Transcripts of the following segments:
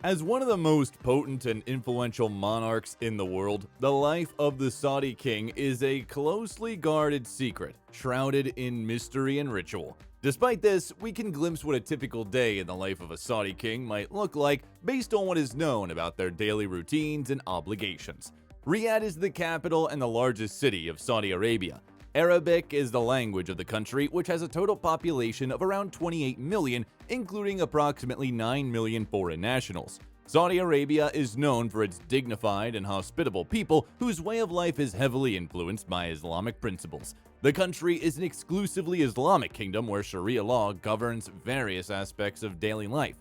As one of the most potent and influential monarchs in the world, the life of the Saudi king is a closely guarded secret, shrouded in mystery and ritual. Despite this, we can glimpse what a typical day in the life of a Saudi king might look like based on what is known about their daily routines and obligations. Riyadh is the capital and the largest city of Saudi Arabia. Arabic is the language of the country, which has a total population of around 28 million, including approximately 9 million foreign nationals. Saudi Arabia is known for its dignified and hospitable people whose way of life is heavily influenced by Islamic principles. The country is an exclusively Islamic kingdom where Sharia law governs various aspects of daily life.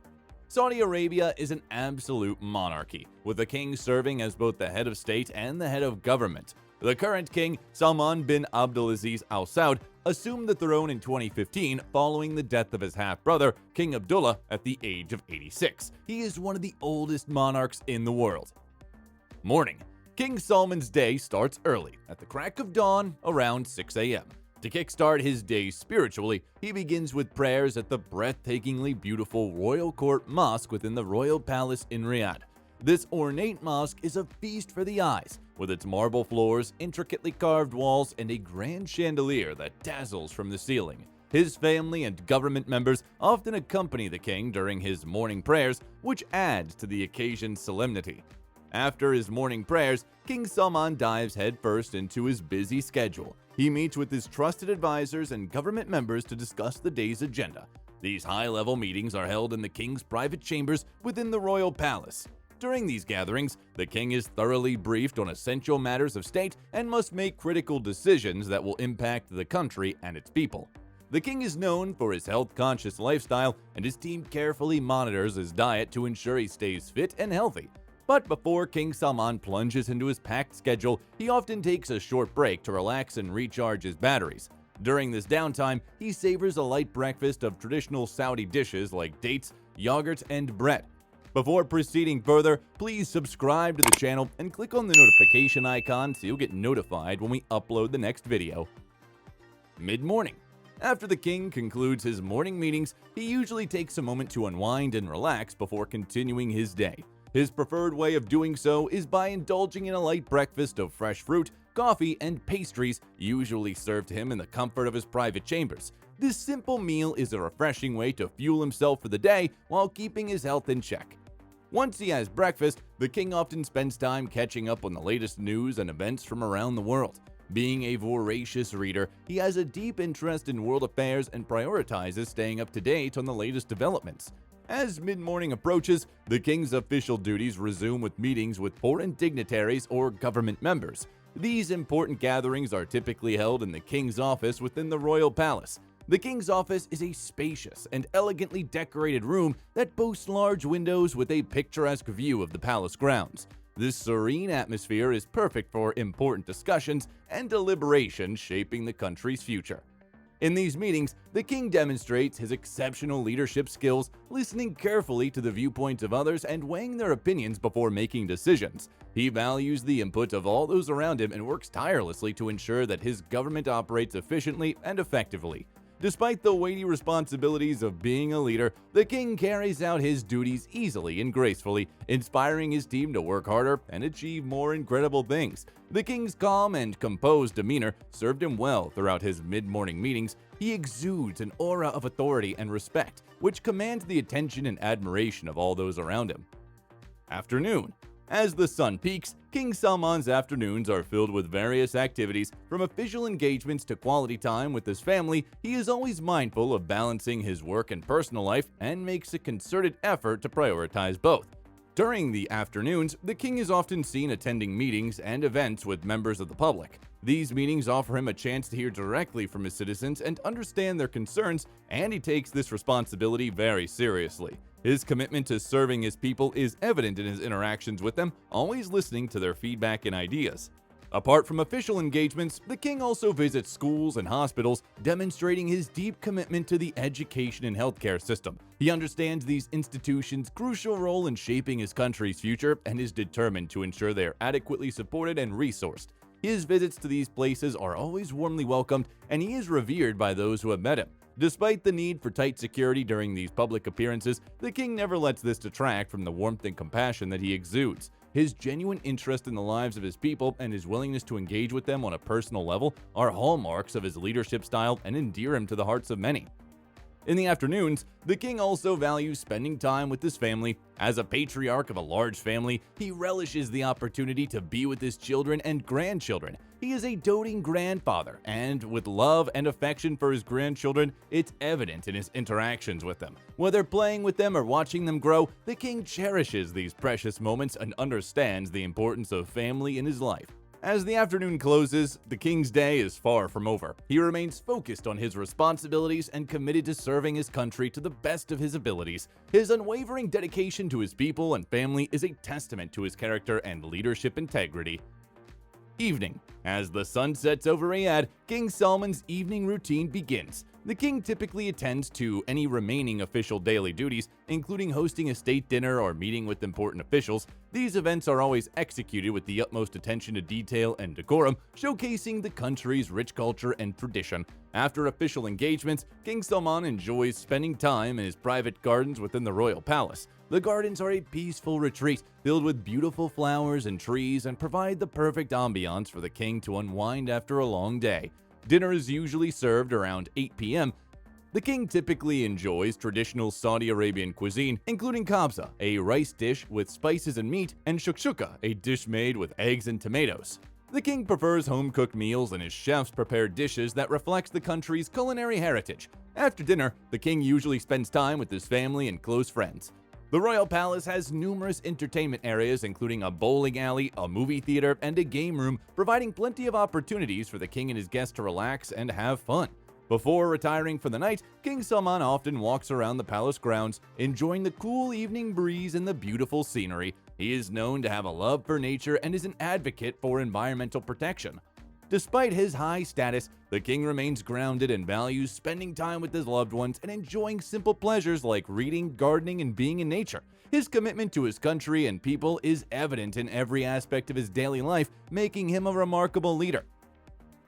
Saudi Arabia is an absolute monarchy, with the king serving as both the head of state and the head of government. The current king, Salman bin Abdulaziz Al Saud, assumed the throne in 2015 following the death of his half-brother, King Abdullah, at the age of 86. He is one of the oldest monarchs in the world. Morning. King Salman's day starts early, at the crack of dawn, around 6 a.m. To kickstart his day spiritually, he begins with prayers at the breathtakingly beautiful Royal Court Mosque within the Royal Palace in Riyadh. This ornate mosque is a feast for the eyes, with its marble floors, intricately carved walls, and a grand chandelier that dazzles from the ceiling. His family and government members often accompany the king during his morning prayers, which adds to the occasion's solemnity. After his morning prayers, King Salman dives headfirst into his busy schedule. He meets with his trusted advisors and government members to discuss the day's agenda. These high-level meetings are held in the king's private chambers within the royal palace. During these gatherings, the king is thoroughly briefed on essential matters of state and must make critical decisions that will impact the country and its people. The king is known for his health-conscious lifestyle, and his team carefully monitors his diet to ensure he stays fit and healthy. But before King Salman plunges into his packed schedule, he often takes a short break to relax and recharge his batteries. During this downtime, he savors a light breakfast of traditional Saudi dishes like dates, yogurt, and bread. Before proceeding further, please subscribe to the channel and click on the notification icon so you'll get notified when we upload the next video. Mid-morning. After the king concludes his morning meetings, he usually takes a moment to unwind and relax before continuing his day. His preferred way of doing so is by indulging in a light breakfast of fresh fruit, coffee, and pastries, usually served to him in the comfort of his private chambers. This simple meal is a refreshing way to fuel himself for the day while keeping his health in check. Once he has breakfast, the king often spends time catching up on the latest news and events from around the world. Being a voracious reader, he has a deep interest in world affairs and prioritizes staying up to date on the latest developments. As mid-morning approaches, the king's official duties resume with meetings with foreign dignitaries or government members. These important gatherings are typically held in the king's office within the royal palace. The king's office is a spacious and elegantly decorated room that boasts large windows with a picturesque view of the palace grounds. This serene atmosphere is perfect for important discussions and deliberations shaping the country's future. In these meetings, the king demonstrates his exceptional leadership skills, listening carefully to the viewpoints of others and weighing their opinions before making decisions. He values the input of all those around him and works tirelessly to ensure that his government operates efficiently and effectively. Despite the weighty responsibilities of being a leader, the king carries out his duties easily and gracefully, inspiring his team to work harder and achieve more incredible things. The king's calm and composed demeanor served him well throughout his mid-morning meetings. He exudes an aura of authority and respect, which commands the attention and admiration of all those around him. Afternoon. As the sun peaks, King Salman's afternoons are filled with various activities. From official engagements to quality time with his family, he is always mindful of balancing his work and personal life and makes a concerted effort to prioritize both. During the afternoons, the king is often seen attending meetings and events with members of the public. These meetings offer him a chance to hear directly from his citizens and understand their concerns, and he takes this responsibility very seriously. His commitment to serving his people is evident in his interactions with them, always listening to their feedback and ideas. Apart from official engagements, the king also visits schools and hospitals, demonstrating his deep commitment to the education and healthcare system. He understands these institutions' crucial role in shaping his country's future and is determined to ensure they are adequately supported and resourced. His visits to these places are always warmly welcomed, and he is revered by those who have met him. Despite the need for tight security during these public appearances, the king never lets this detract from the warmth and compassion that he exudes. His genuine interest in the lives of his people and his willingness to engage with them on a personal level are hallmarks of his leadership style and endear him to the hearts of many. In the afternoons, the king also values spending time with his family. As a patriarch of a large family, he relishes the opportunity to be with his children and grandchildren. He is a doting grandfather, and with love and affection for his grandchildren, it's evident in his interactions with them. Whether playing with them or watching them grow, the king cherishes these precious moments and understands the importance of family in his life. As the afternoon closes, the king's day is far from over. He remains focused on his responsibilities and committed to serving his country to the best of his abilities. His unwavering dedication to his people and family is a testament to his character and leadership integrity. Evening. As the sun sets over Riyadh, King Salman's evening routine begins. The king typically attends to any remaining official daily duties, including hosting a state dinner or meeting with important officials. These events are always executed with the utmost attention to detail and decorum, showcasing the country's rich culture and tradition. After official engagements, King Salman enjoys spending time in his private gardens within the royal palace. The gardens are a peaceful retreat filled with beautiful flowers and trees and provide the perfect ambiance for the king to unwind after a long day. Dinner is usually served around 8 p.m. The king typically enjoys traditional Saudi Arabian cuisine, including kabsa, a rice dish with spices and meat, and shakshuka, a dish made with eggs and tomatoes. The king prefers home-cooked meals and his chefs prepare dishes that reflect the country's culinary heritage. After dinner, the king usually spends time with his family and close friends. The royal palace has numerous entertainment areas, including a bowling alley, a movie theater, and a game room, providing plenty of opportunities for the king and his guests to relax and have fun. Before retiring for the night, King Salman often walks around the palace grounds, enjoying the cool evening breeze and the beautiful scenery. He is known to have a love for nature and is an advocate for environmental protection. Despite his high status, the king remains grounded and values spending time with his loved ones and enjoying simple pleasures like reading, gardening, and being in nature. His commitment to his country and people is evident in every aspect of his daily life, making him a remarkable leader.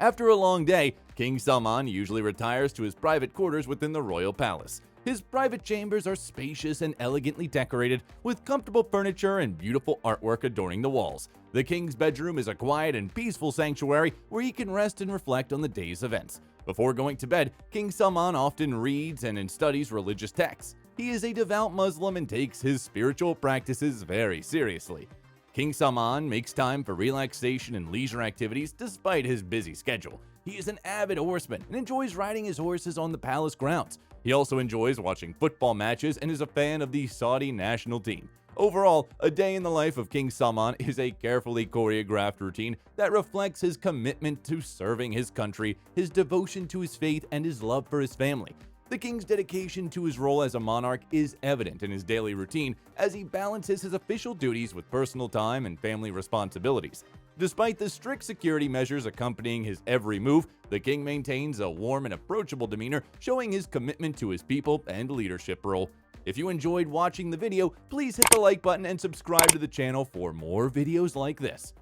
After a long day, King Salman usually retires to his private quarters within the royal palace. His private chambers are spacious and elegantly decorated, with comfortable furniture and beautiful artwork adorning the walls. The king's bedroom is a quiet and peaceful sanctuary where he can rest and reflect on the day's events. Before going to bed, King Salman often reads and studies religious texts. He is a devout Muslim and takes his spiritual practices very seriously. King Salman makes time for relaxation and leisure activities despite his busy schedule. He is an avid horseman and enjoys riding his horses on the palace grounds. He also enjoys watching football matches and is a fan of the Saudi national team. Overall, a day in the life of King Salman is a carefully choreographed routine that reflects his commitment to serving his country, his devotion to his faith, and his love for his family. The king's dedication to his role as a monarch is evident in his daily routine as he balances his official duties with personal time and family responsibilities. Despite the strict security measures accompanying his every move, the king maintains a warm and approachable demeanor, showing his commitment to his people and leadership role. If you enjoyed watching the video, please hit the like button and subscribe to the channel for more videos like this.